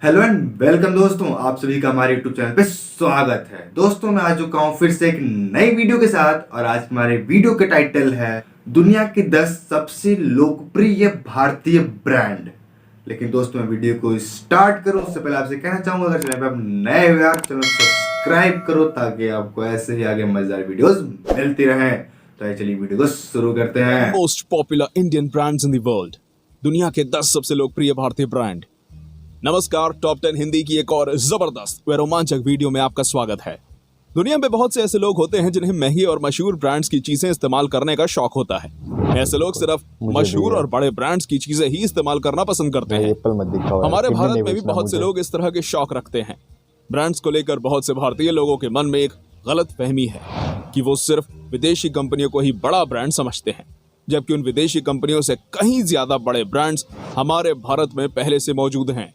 Hello and welcome दोस्तों, आप सभी का हमारे यूट्यूब चैनल पे स्वागत है। दोस्तों मैं आ चुका हूँ फिर से एक नई वीडियो के साथ और आज हमारे वीडियो का टाइटल है दुनिया के 10 सबसे लोकप्रिय भारतीय ब्रांड। लेकिन दोस्तों मैं वीडियो को स्टार्ट करूँ उससे पहले आपसे कहना चाहूंगा, अगर चैनल पे आप नए हो यार चैनल सब्सक्राइब करो ताकि आपको ऐसे ही आगे मजेदार वीडियोस मिलती रहें। तो चलिए वीडियो को शुरू करते हैं। Most popular Indian brands in the world, दुनिया के 10 सबसे लोकप्रिय भारतीय ब्रांड। नमस्कार, टॉप 10 हिंदी की एक और जबरदस्त व रोमांचक वीडियो में आपका स्वागत है। दुनिया में बहुत से ऐसे लोग होते हैं जिन्हें महंगी और मशहूर ब्रांड्स की चीजें इस्तेमाल करने का शौक होता है। ऐसे लोग सिर्फ मशहूर और बड़े ब्रांड्स की चीजें ही इस्तेमाल करना पसंद करते हैं। हमारे भारत में भी बहुत से लोग इस तरह के शौक रखते हैं। ब्रांड्स को लेकर बहुत से भारतीय लोगों के मन में एक गलत फहमी है कि वो सिर्फ विदेशी कंपनियों को ही बड़ा ब्रांड समझते हैं, जबकि उन विदेशी कंपनियों से कहीं ज्यादा बड़े ब्रांड्स हमारे भारत में पहले से मौजूद हैं।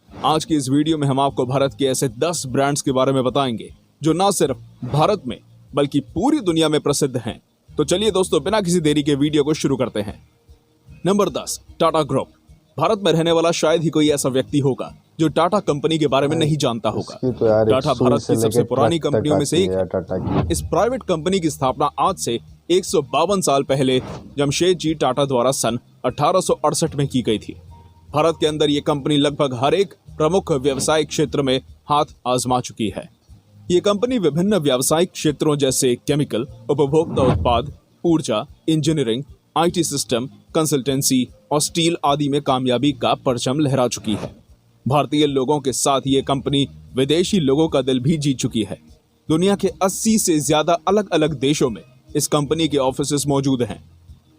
आज की इस वीडियो में हम आपको भारत के ऐसे 10 ब्रांड्स के बारे में बताएंगे जो न सिर्फ भारत में बल्कि पूरी दुनिया में प्रसिद्ध हैं। तो चलिए दोस्तों, बिना किसी देरी के वीडियो को शुरू करते हैं। Number 10, Tata group. भारत में रहने वाला शायद ही कोई ऐसा व्यक्ति होगा जो टाटा कंपनी के बारे में नहीं जानता होगा। टाटा भारत की सबसे पुरानी कंपनियों में से एक है। इस प्राइवेट कंपनी की स्थापना आज से 152 साल पहले जमशेदजी टाटा द्वारा सन 1868 में की गई थी। भारत के अंदर ये कंपनी लगभग हर एक प्रमुख व्यवसायिक क्षेत्र में हाथ आजमा चुकी है। ये कंपनी विभिन्न व्यावसायिक क्षेत्रों जैसे केमिकल, उपभोक्ता उत्पाद, ऊर्जा, इंजीनियरिंग, आईटी सिस्टम, कंसल्टेंसी और स्टील आदि में कामयाबी का परचम लहरा चुकी है। भारतीय लोगों के साथ ये कंपनी विदेशी लोगों का दिल भी जीत चुकी है। दुनिया के 80 से ज्यादा अलग अलग देशों में इस कंपनी के ऑफिसेस मौजूद हैं।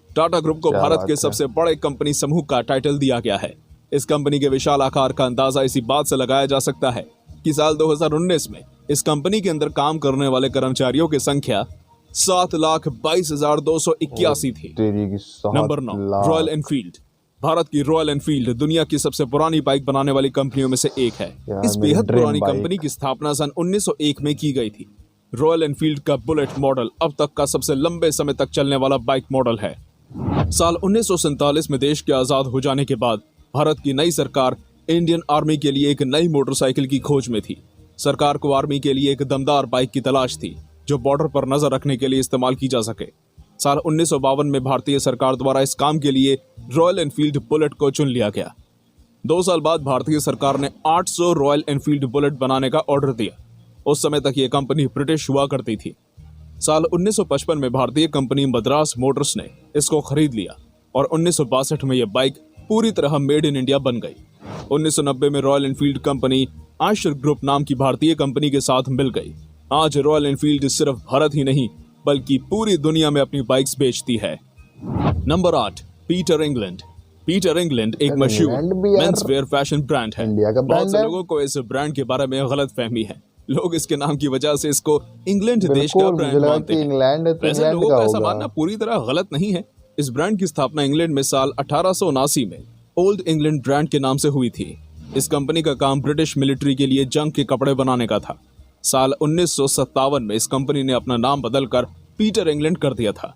टाटा ग्रुप को भारत के सबसे बड़े कंपनी समूह का टाइटल दिया गया है। इस कंपनी के विशाल आकार का अंदाजा इसी बात से लगाया जा सकता है कि साल 2019 में इस कंपनी के अंदर काम करने वाले कर्मचारियों की संख्या 7,22,281 थी। Number 9, royal Enfield. भारत की रॉयल एनफील्ड दुनिया की सबसे पुरानी बाइक बनाने वाली कंपनियों में से एक है। इस बेहद पुरानी कंपनी की स्थापना सन 1901 में की गई थी। रॉयल एनफील्ड का बुलेट मॉडल अब तक का सबसे लंबे समय तक चलने वाला बाइक मॉडल है। साल 1947 में देश के आजाद हो जाने के बाद भारत की नई सरकार इंडियन आर्मी के लिए एक नई मोटरसाइकिल की खोज में थी। सरकार को आर्मी के लिए एक दमदार बाइक की तलाश थी जो बॉर्डर पर नजर रखने के लिए इस्तेमाल की जा सके। साल 1952 में भारतीय सरकार द्वारा इस काम के लिए रॉयल एनफील्ड बुलेट को चुन लिया गया। 2 साल बाद भारतीय सरकार ने 800 रॉयल एनफील्ड बुलेट बनाने का ऑर्डर दिया। उस समय तक ये कंपनी ब्रिटिश हुआ करती थी। साल 1955 में भारतीय कंपनी मद्रास मोटर्स ने इसको खरीद लिया और 1962 में यह बाइक पूरी तरह मेड इन इंडिया बन गई। 1990 में royal Enfield company Eicher group नाम की भारतीय कंपनी के साथ मिल गई। आज रॉयल एनफील्ड सिर्फ भारत ही नहीं बल्कि पूरी दुनिया में अपनी बाइक्स बेचती है। Number 8, Peter England. Peter England एक मशहूर मेंस वेयर फैशन ब्रांड है। बहुत से लोगों को इस ब्रांड के बारे में गलत फहमी है। लोग इसके नाम की वजह से इसको इंग्लैंड देश का ब्रांड मानते हैं। वैसे लोगों का ऐसा मानना पूरी तरह गलत नहीं है। इस ब्रांड की स्थापना इंग्लैंड में साल 1879 में ओल्ड इंग्लैंड ब्रांड के नाम से हुई थी। इस कंपनी का काम ब्रिटिश मिलिट्री के लिए जंग के कपड़े बनाने का था। साल 1957 में इस कंपनी ने अपना नाम बदलकर पीटर इंग्लैंड कर दिया था।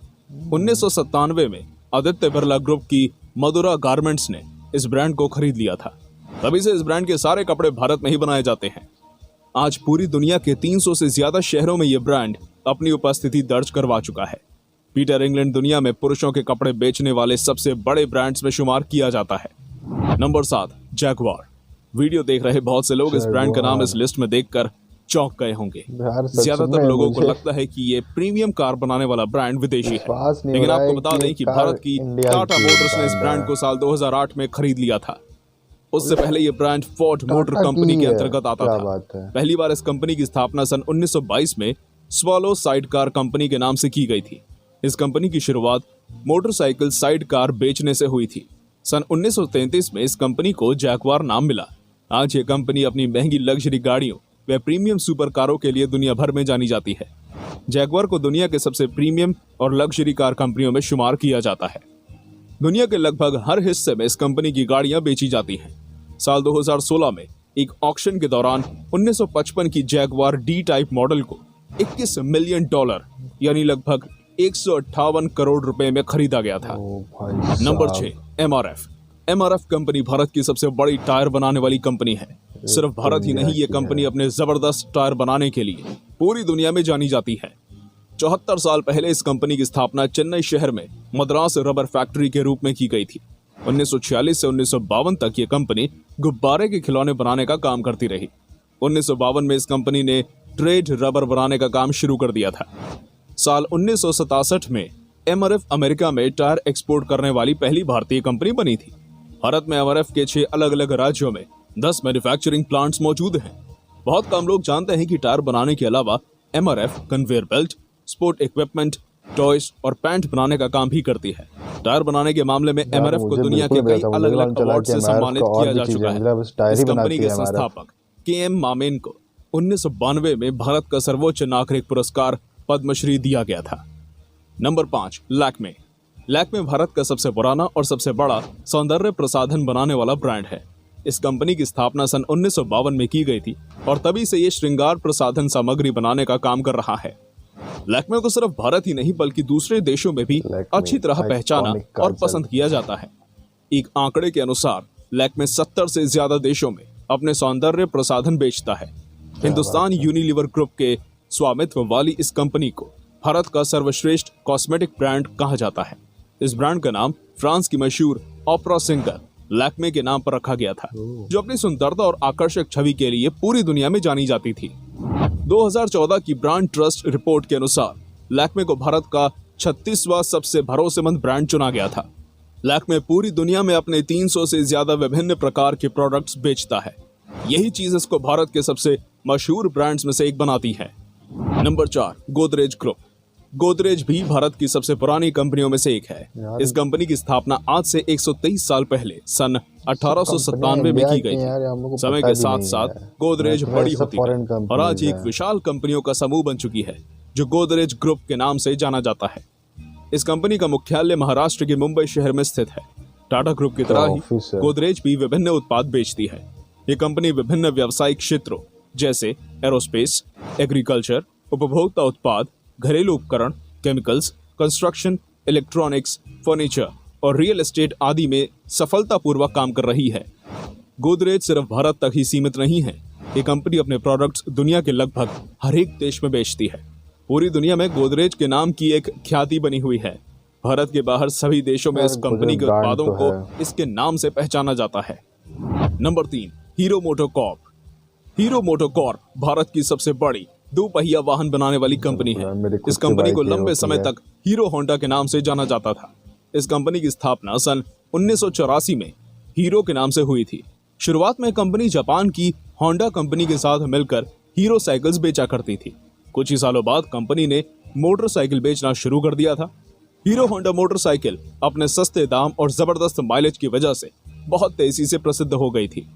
1997 में आदित्य बिरला ग्रुप की मधुरा गारमेंट्स ने इस ब्रांड को खरीद लिया था। तभी से इस ब्रांड के सारे कपड़े भारत में ही बनाए जाते हैं। आज पूरी दुनिया के 300 से ज्यादा शहरों में यह ब्रांड अपनी उपस्थिति दर्ज करवा चुका है। पीटर इंग्लैंड दुनिया में पुरुषों के कपड़े बेचने वाले सबसे बड़े ब्रांड्स में शुमार किया जाता है। Number 7, Jaguar. वीडियो देख रहे बहुत से लोग इस ब्रांड का नाम इस लिस्ट में देखकर चौंक गए होंगे। ज्यादातर लोगों को लगता है कि ये प्रीमियम कार बनाने वाला ब्रांड विदेशी है, लेकिन आपको बता दें कि भारत की टाटा मोटर्स ने इस ब्रांड को साल 2008 में खरीद लिया था। उससे पहले ये ब्रांड फोर्ड मोटर कंपनी के अंतर्गत आता था। पहली बार इस कंपनी की स्थापना सन 1922 में स्वॉलो साइड कार कंपनी के नाम से की गई थी। इस कंपनी की शुरुआत मोटरसाइकिल साइड कार बेचने से हुई थी। सन 1933 में इस कंपनी को जैगवार नाम मिला। आज ये कंपनी अपनी महंगी लग्जरी गाड़ियों व प्रीमियम सुपर कारों के लिए दुनिया भर में जानी जाती है। जैगवार को दुनिया के सबसे प्रीमियम और लग्जरी कार कंपनियों में शुमार किया जाता है। दुनिया के लगभग हर हिस्से में इस कंपनी की गाड़ियां बेची जाती हैं। साल 2016 में एक ऑक्शन के दौरान 1955 की जैगवार डी टाइप मॉडल को $21 मिलियन यानी लगभग 158 करोड़ रुपए में खरीदा गया था। Number 6, MRF. MRF company Bharat की सबसे बड़ी टायर बनाने वाली कंपनी है। सिर्फ भारत ही नहीं, ये कंपनी अपने जबरदस्त टायर बनाने के लिए पूरी दुनिया में जानी जाती है। 74 साल पहले इस कंपनी की स्थापना चेन्नई शहर में मद्रास रबर फैक्ट्री के रूप में की गई थी। 1946 से 1952 तक ये कंपनी गुब्बारे के खिलौने बनाने का काम करती रही। 1952 में इस कंपनी ने ट्रेड रबर बनाने का काम शुरू कर दिया था। साल 1967 में एमआरएफ अमेरिका में टायर एक्सपोर्ट करने वाली पहली भारतीय कंपनी बनी थी। भारत में एमआरएफ के 6 अलग अलग राज्यों में 10 मैन्युफैक्चरिंग प्लांट्स मौजूद हैं। बहुत कम लोग जानते हैं कि टायर बनाने के अलावा MRF conveyor belt, sport equipment, toys और पैंट बनाने का काम भी करती है। टायर बनाने के मामले में एमआरएफ को दुनिया के कई अलग अलग अवार्ड से सम्मानित किया जा चुका है। इस कंपनी के संस्थापक केएम मामेन को 1992 में भारत का सर्वोच्च नागरिक पुरस्कार पद्मश्री दिया गया था। नंबर 5, लैक्मे। लैक्मे भारत का सबसे पुराना और सबसे बड़ा सौंदर्य प्रसाधन बनाने वाला ब्रांड है। इस कंपनी की स्थापना सन 1952 में की गई थी और तभी से ये श्रृंगार प्रसाधन सामग्री बनाने का काम कर रहा है। लैक्मे को सिर्फ भारत ही नहीं बल्कि दूसरे देशों में भी अच्छी तरह पहचाना और पसंद किया जाता है। एक आंकड़े के अनुसार लैक्मे 70 से ज्यादा देशों में अपने सौंदर्य प्रसाधन बेचता है। हिंदुस्तान यूनिलीवर ग्रुप के स्वामित्व वाली इस कंपनी को भारत का सर्वश्रेष्ठ कॉस्मेटिक ब्रांड कहा जाता है। इस ब्रांड का नाम फ्रांस की मशहूर ओपेरा सिंगर लैक्मे के नाम पर रखा गया था, जो अपनी सुंदरता और आकर्षक छवि के लिए पूरी दुनिया में जानी जाती थी। 2014 की ब्रांड ट्रस्ट रिपोर्ट के अनुसार लैक्मे को भारत का 36वां सबसे भरोसेमंद ब्रांड चुना गया था। लैक्मे पूरी दुनिया में अपने 300 से ज्यादा विभिन्न प्रकार के प्रोडक्ट्स बेचता है। यही चीज इसको भारत के सबसे मशहूर ब्रांड्स में से एक बनाती है। Number 4, Godrej group. गोदरेज भी भारत की सबसे पुरानी कंपनियों में से एक है। इस कंपनी की स्थापना आज से 123 साल पहले सन 1897 में की गई थी। समय के साथ साथ गोदरेज बड़ी होती है और आज एक विशाल कंपनियों का समूह बन चुकी है, जो गोदरेज ग्रुप के नाम से जाना जाता है। इस कंपनी का मुख्यालय महाराष्ट्र के मुंबई शहर में स्थित है। टाटा ग्रुप की तरह ही गोदरेज भी विभिन्न उत्पाद बेचती है। ये कंपनी विभिन्न व्यावसायिक क्षेत्रों जैसे एरोस्पेस, एग्रीकल्चर, उपभोक्ता उत्पाद, घरेलू उपकरण, केमिकल्स, कंस्ट्रक्शन, इलेक्ट्रॉनिक्स, फर्नीचर और रियल एस्टेट आदि में सफलतापूर्वक काम कर रही है। गोदरेज सिर्फ भारत तक ही सीमित नहीं है। ये कंपनी अपने प्रोडक्ट्स दुनिया के लगभग हर एक देश में बेचती है। पूरी दुनिया में गोदरेज के नाम की एक ख्याति बनी हुई है। भारत के बाहर सभी देशों में इस कंपनी के उत्पादों को इसके नाम से पहचाना जाता है। Number 3, hero MotoCorp. Hero MotoCorp Bharat की सबसे बड़ी 2 पहिया वाहन बनाने वाली कंपनी है। इस कंपनी को लंबे समय तक हीरो होंडा के नाम से जाना जाता था। इस कंपनी की स्थापना सन 1984 में हीरो के नाम से हुई थी। शुरुआत में कंपनी जापान की होंडा कंपनी के साथ मिलकर हीरो साइकिल्स बेचा करती थी। कुछ ही सालों बाद कंपनी ने मोटरसाइकिल बेचना शुरू कर दिया था। हीरो होंडा मोटरसाइकिल अपने सस्ते दाम और जबरदस्त माइलेज की वजह से बहुत तेजी से प्रसिद्ध हो गई थी।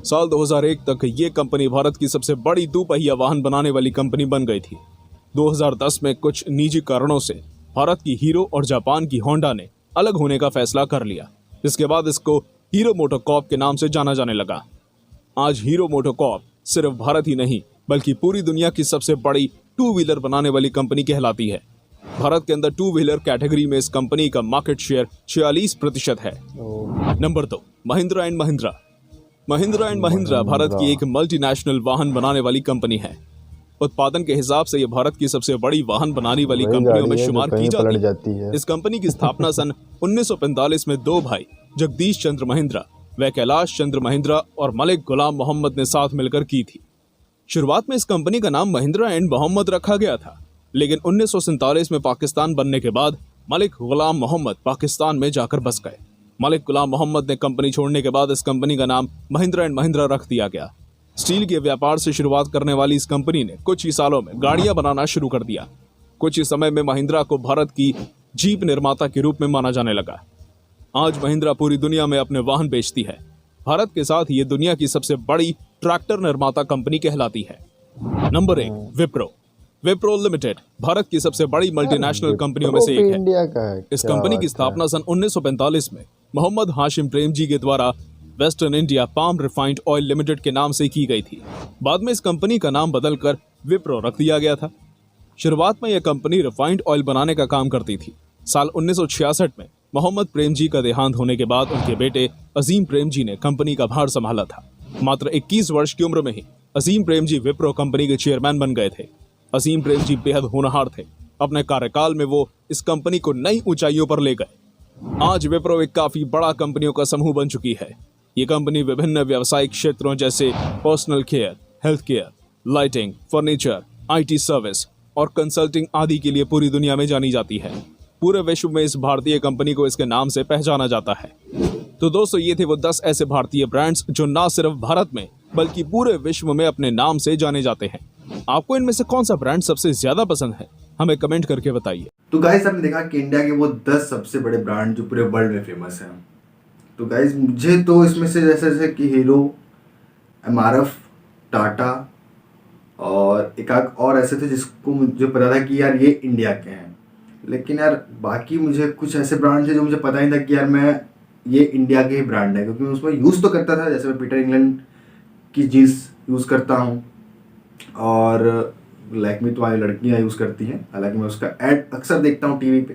साल 2001 तक ये कंपनी भारत की सबसे बड़ी 2 पहिया वाहन बनाने वाली कंपनी बन गई थी। 2010 में कुछ निजी कारणों से भारत की हीरो और जापान की होंडा ने अलग होने का फैसला कर लिया। इसके बाद इसको हीरो मोटोकॉर्प के नाम से जाना जाने लगा। आज हीरो मोटोकॉर्प सिर्फ भारत ही नहीं बल्कि पूरी दुनिया की सबसे बड़ी 2 व्हीलर बनाने वाली कंपनी कहलाती है। भारत के अंदर 2 व्हीलर कैटेगरी में इस कंपनी का मार्केट शेयर 46% है। Number 2, Mahindra and Mahindra. Mahindra and Mahindra Bharat की एक मल्टीनेशनल वाहन बनाने वाली कंपनी है। उत्पादन के हिसाब से यह भारत की सबसे बड़ी वाहन बनाने वाली कंपनियों में शुमार की जाती है। इस कंपनी की स्थापना सन 1945 में 2 भाई जगदीश चंद्र महिंद्रा व कैलाश चंद्र महिंद्रा और मलिक गुलाम मोहम्मद ने साथ मिलकर की थी। शुरुआत में इस कंपनी का नाम महिंद्रा एंड मोहम्मद रखा गया था, लेकिन 1947 में पाकिस्तान बनने के बाद मलिक गुलाम मोहम्मद पाकिस्तान में जाकर बस गए। मलिक गुलाम मोहम्मद ने कंपनी छोड़ने के बाद इस कंपनी का नाम महिंद्रा एंड महिंद्रा रख दिया गया। स्टील के व्यापार से शुरुआत करने वाली इस कंपनी ने कुछ ही सालों में गाड़ियां बनाना शुरू कर दिया। कुछ ही समय में महिंद्रा को भारत की जीप निर्माता के रूप में माना जाने लगा। आज महिंद्रा पूरी दुनिया में अपने वाहन बेचती है। भारत के साथ ये दुनिया की सबसे बड़ी ट्रैक्टर निर्माता कंपनी कहलाती है। नंबर 1, विप्रो। विप्रो लिमिटेड भारत की सबसे बड़ी मल्टीनेशनल कंपनियों में से एक है। इस कंपनी की स्थापना सन 1945 में मोहम्मद हाशिम प्रेमजी के द्वारा western India palm refined oil limited के नाम से की गई थी। बाद में इस कंपनी का नाम बदलकर विप्रो रख दिया गया था। शुरुआत में यह कंपनी रिफाइंड ऑयल बनाने का काम करती थी। साल 1966 में मोहम्मद प्रेमजी का देहांत होने के बाद उनके बेटे अजीम प्रेमजी ने कंपनी का भार संभाला था। मात्र 21 वर्ष की उम्र में ही असीम प्रेमजी विप्रो कंपनी के चेयरमैन बन गए थे। असीम प्रेमजी बेहद होनहार थे। अपने कार्यकाल में वो इस कंपनी को नई ऊंचाइयों पर ले गए। आज विप्रो एक काफी बड़ा कंपनियों का समूह बन चुकी है। ये कंपनी विभिन्न व्यावसायिक क्षेत्रों जैसे personal care, health care, lighting, furniture, IT service और कंसल्टिंग आदि के लिए पूरी दुनिया में जानी जाती है। पूरे विश्व में इस भारतीय कंपनी को इसके नाम से पहचाना जाता है। तो दोस्तों, ये थे वो 10 ऐसे भारतीय ब्रांड्स जो ना सिर्फ भारत में बल्कि पूरे विश्व में अपने नाम से जाने जाते हैं। आपको इनमें से कौन सा ब्रांड सबसे ज्यादा पसंद है? हमें कमेंट करके बताइए। तो गाइस, आपने देखा कि इंडिया के वो 10 सबसे बड़े ब्रांड जो पूरे वर्ल्ड में फेमस हैं। तो गाइस, मुझे तो इसमें से जैसे कि हीरो, MRF, टाटा और एक आध और ऐसे थे जिसको मुझे पता था कि यार ये इंडिया के हैं। लेकिन यार बाकी मुझे कुछ ऐसे ब्रांड थे जो मुझे पता नहीं था कि यार मैं ये इंडिया के ही ब्रांड है, क्योंकि मैं उसमें यूज़ तो करता था। जैसे मैं पीटर इंग्लैंड की जीन्स यूज़ करता हूँ और लैक्मी तो वाली लड़कियाँ यूज़ करती हैं, हालांकि मैं उसका ऐड अक्सर देखता हूँ टीवी पे।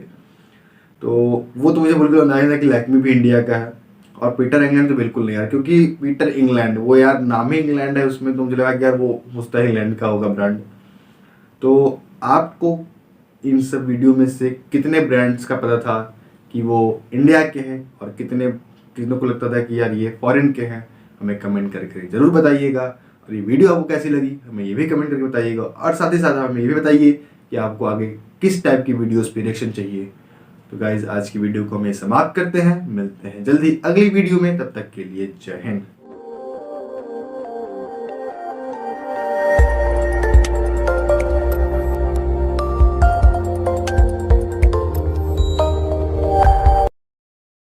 तो वो तो मुझे बिल्कुल अंदाजा था कि लैक्मी भी इंडिया का है। और पीटर इंग्लैंड तो बिल्कुल नहीं यार, क्योंकि पीटर इंग्लैंड वो यार नाम ही इंग्लैंड है उसमें, तो मुझे लगा कि यार वो मुस्तैद इंग्लैंड का होगा ब्रांड। तो आपको इन सब वीडियो में से कितने ब्रांड्स का पता था कि वो इंडिया के हैं और कितनों को लगता था कि यार ये फॉरेन के हैं? हमें कमेंट करके ज़रूर बताइएगा। और ये वीडियो आपको कैसी लगी हमें ये भी कमेंट करके बताइएगा। और साथ ही साथ हमें ये भी बताइए कि आपको आगे किस टाइप की वीडियोस पे रिएक्शन चाहिए। तो गाइज, आज की वीडियो को हम समाप्त करते हैं। मिलते हैं जल्दी अगली वीडियो में, तब तक के लिए जय हिंद।